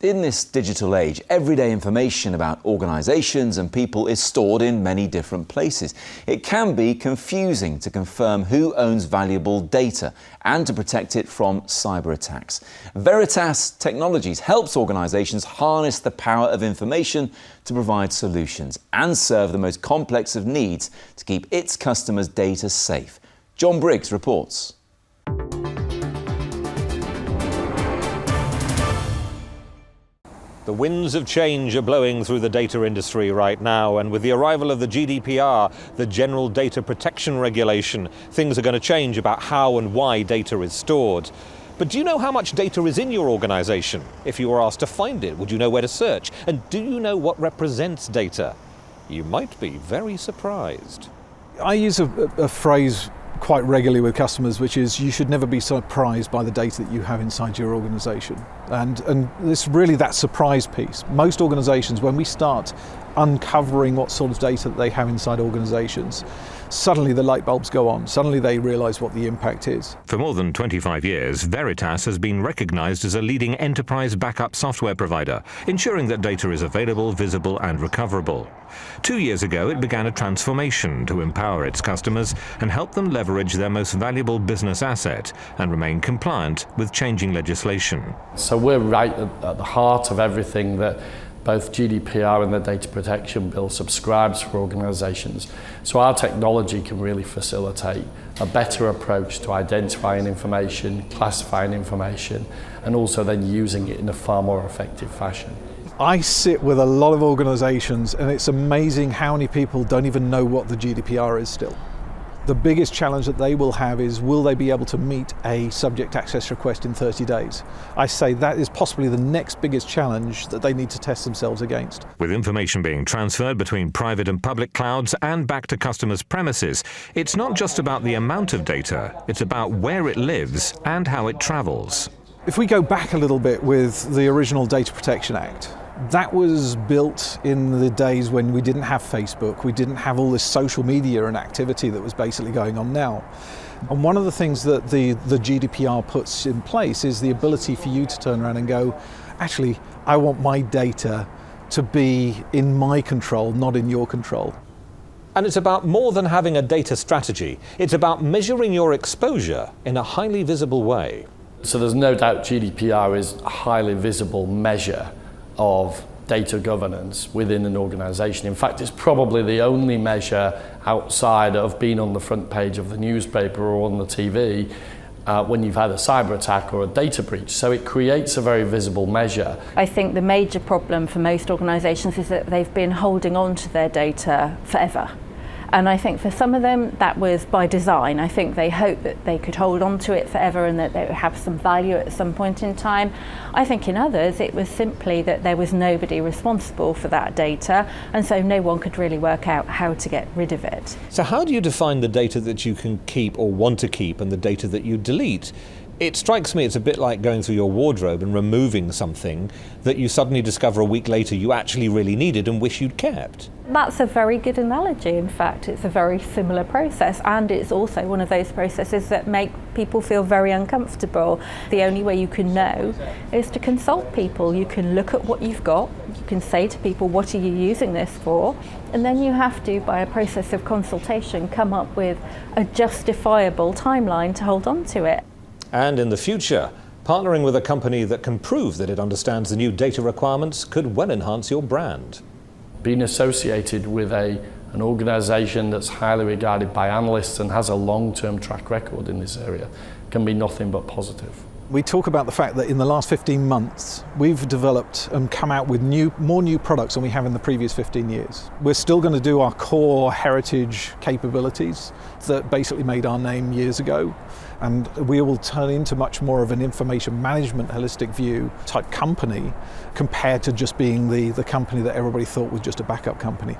In this digital age, everyday information about organisations and people is stored in many different places. It can be confusing to confirm who owns valuable data and to protect it from cyber attacks. Veritas Technologies helps organisations harness the power of information to provide solutions and serve the most complex of needs to keep its customers' data safe. John Briggs reports. The winds of change are blowing through the data industry right now, and with the arrival of the GDPR, the General Data Protection Regulation, things are going to change about how and why data is stored. But do you know how much data is in your organisation? If you were asked to find it, would you know where to search? And do you know what represents data? You might be very surprised. I use a phrase quite regularly with customers, which is you should never be surprised by the data that you have inside your organisation. And it's really that surprise piece. Most organisations, when we start uncovering what sort of data that they have inside organisations, suddenly the light bulbs go on. Suddenly they realise what the impact is. For more than 25 years, Veritas has been recognised as a leading enterprise backup software provider, ensuring that data is available, visible and recoverable. 2 years ago, it began a transformation to empower its customers and help them leverage their most valuable business asset and remain compliant with changing legislation. So we're right at the heart of everything that both GDPR and the Data Protection Bill subscribes for organisations. So our technology can really facilitate a better approach to identifying information, classifying information, and also then using it in a far more effective fashion. I sit with a lot of organisations and it's amazing how many people don't even know what the GDPR is still. The biggest challenge that they will have is, will they be able to meet a subject access request in 30 days? I say that is possibly the next biggest challenge that they need to test themselves against. With information being transferred between private and public clouds and back to customers' premises, it's not just about the amount of data, it's about where it lives and how it travels. If we go back a little bit with the original Data Protection Act, that was built in the days when we didn't have Facebook, we didn't have all this social media and activity that was basically going on now. And one of the things that the GDPR puts in place is the ability for you to turn around and go, actually, I want my data to be in my control, not in your control. And it's about more than having a data strategy. It's about measuring your exposure in a highly visible way. So there's no doubt GDPR is a highly visible measure of data governance within an organisation. In fact, it's probably the only measure outside of being on the front page of the newspaper or on the TV when you've had a cyber attack or a data breach. So it creates a very visible measure. I think the major problem for most organisations is that they've been holding on to their data forever. And I think for some of them that was by design. I think they hoped that they could hold on to it forever and that they would have some value at some point in time. I think in others it was simply that there was nobody responsible for that data, and so no one could really work out how to get rid of it. So how do you define the data that you can keep or want to keep and the data that you delete? It strikes me it's a bit like going through your wardrobe and removing something that you suddenly discover a week later you actually really needed and wish you'd kept. That's a very good analogy. In fact, it's a very similar process, and it's also one of those processes that make people feel very uncomfortable. The only way you can know is to consult people. You can look at what you've got, you can say to people, what are you using this for? And then you have to, by a process of consultation, come up with a justifiable timeline to hold on to it. And in the future, partnering with a company that can prove that it understands the new data requirements could well enhance your brand. Being associated with an organisation that's highly regarded by analysts and has a long-term track record in this area can be nothing but positive. We talk about the fact that in the last 15 months, we've developed and come out with more new products than we have in the previous 15 years. We're still going to do our core heritage capabilities that basically made our name years ago. And we will turn into much more of an information management holistic view type company compared to just being the company that everybody thought was just a backup company.